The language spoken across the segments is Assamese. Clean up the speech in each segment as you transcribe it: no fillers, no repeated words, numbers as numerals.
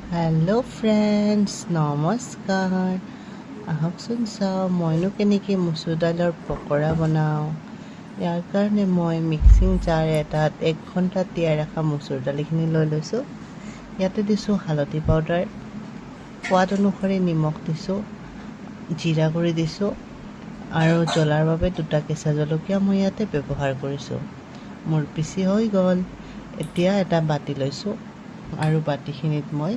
হেল্ল' ফ্ৰেণ্ডছ, নমস্কাৰ। আহকচোন চাওঁ মইনো কেনেকৈ মচুৰ দাইলৰ পকৰা বনাওঁ। ইয়াৰ কাৰণে মই মিক্সিং জাৰ এটাত 1 ঘণ্টা তিয়াই ৰখা মচুৰ দালিখিনি লৈ লৈছোঁ। ইয়াতে দিছোঁ হালধি পাউডাৰ, সোৱাদ অনুসৰি নিমখ দিছোঁ, জিৰা গুড়ি দিছোঁ আৰু জ্বলাৰ বাবে 2টা কেঁচা জলকীয়া মই ইয়াতে ব্যৱহাৰ কৰিছোঁ। মোৰ পিচি হৈ গ'ল। এতিয়া এটা বাতি লৈছোঁ আৰু বাতিখিনিত মই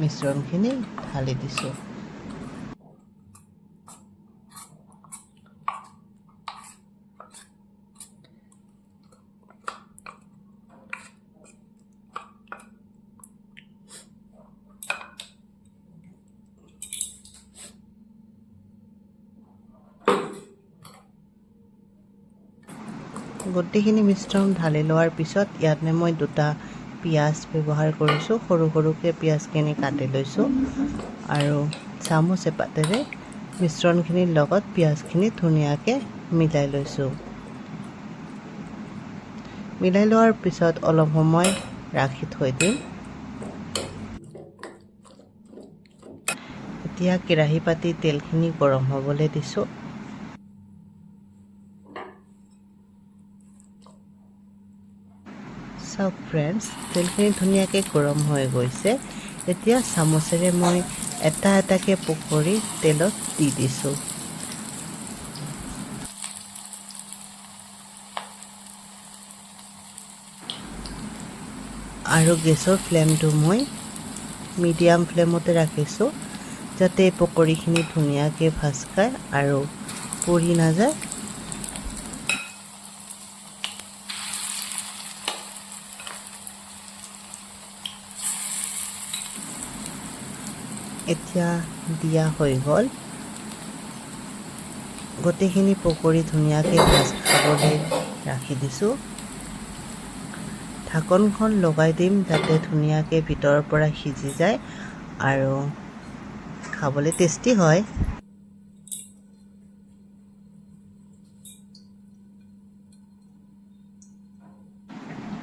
মিশ্ৰণখিনি ঢালি দিছোঁ। গোটেইখিনি মিশ্ৰণ ঢালি লোৱাৰ পিছত ইয়াতে মই 2টা পিঁয়াজ ব্যৱহাৰ কৰিছোঁ। সৰু সৰুকৈ পিঁয়াজখিনি কাটি লৈছোঁ আৰু চামুচ এপাতেৰে মিশ্ৰণখিনিৰ লগত পিঁয়াজখিনি ধুনীয়াকৈ মিলাই লৈছোঁ। মিলাই লোৱাৰ পিছত অলপ সময় ৰাখি থৈ দিম। এতিয়া কেৰাহী পাতি তেলখিনি গৰম হ'বলৈ দিছোঁ। চাওক ফ্ৰেণ্ডছ, তেলখিনি ধুনীয়াকৈ গৰম হৈ গৈছে। এতিয়া চামুচেৰে মই এটা এটাকৈ পকৰি তেলত দি দিছোঁ। আৰু গেছৰ ফ্লেমটো মই মিডিয়াম ফ্লেমতে ৰাখিছোঁ, যাতে পকৰিখিনি ধুনীয়াকৈ ভাজ খায় আৰু পুৰি নাযায়। এতিয়া দিয়া হৈ গ'ল। গোটেইখিনি পকৰি ধুনীয়াকৈ ভাজ খাবলৈ ৰাখি দিছোঁ। ঢাকনখন লগাই দিম যাতে ধুনীয়াকৈ ভিতৰৰ পৰা সিজি যায় আৰু খাবলৈ টেষ্টি হয়।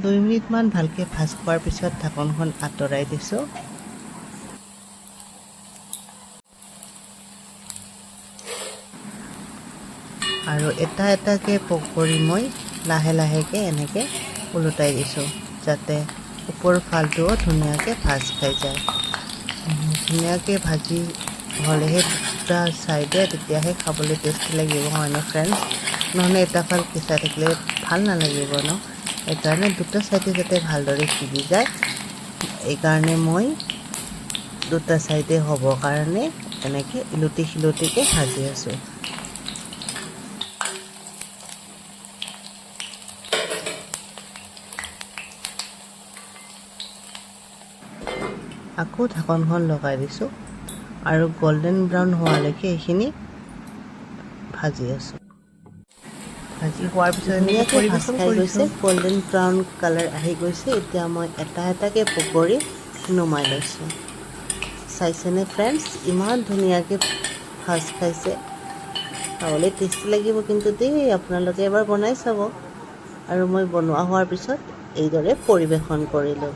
2 মিনিটমান ভালকৈ ভাজ খোৱাৰ পিছত ঢাকনখন আঁতৰাই দিছোঁ। আৰু এটা এটাকৈ পকৰি মই লাহে লাহেকৈ এনেকৈ ওলোটাই দিছোঁ, যাতে ওপৰৰ ফালটোও ধুনীয়াকৈ ভাজ খাই যায়। ধুনীয়াকৈ ভাজি হ'লেহে 2টা ছাইডে তেতিয়াহে খাবলৈ টেষ্টি লাগিব, হয়নে ফ্ৰেণ্ডছ? নহ'লে এটা ফাল কেঁচা থাকিলে ভাল নালাগিব ন। সেইকাৰণে 2টা ছাইডে যাতে ভালদৰে সিজি যায়, এইকাৰণে মই 2টা ছাইডে হ'বৰ কাৰণে এনেকৈ ইলুটি শিলুটিকৈ ভাজি আছোঁ। আকৌ ঢাকনখন লগাই দিছোঁ আৰু গল্ডেন ব্ৰাউন হোৱালৈকে এইখিনি ভাজি আছোঁ। ভাজি হোৱাৰ পিছত ধুনীয়াকৈ ভাজ খাই গৈছে, গল্ডেন ব্ৰাউন কালাৰ আহি গৈছে। এতিয়া মই এটা এটাকৈ পকৰি নমাই লৈছোঁ। চাইছেনে ফ্ৰেণ্ডছ, ইমান ধুনীয়াকৈ ভাজ খাইছে। খাবলৈ টেষ্টি লাগিব কিন্তু দেই, আপোনালোকে এবাৰ বনাই চাব। আৰু মই বনোৱা হোৱাৰ পিছত এইদৰে পৰিৱেশন কৰিলোঁ।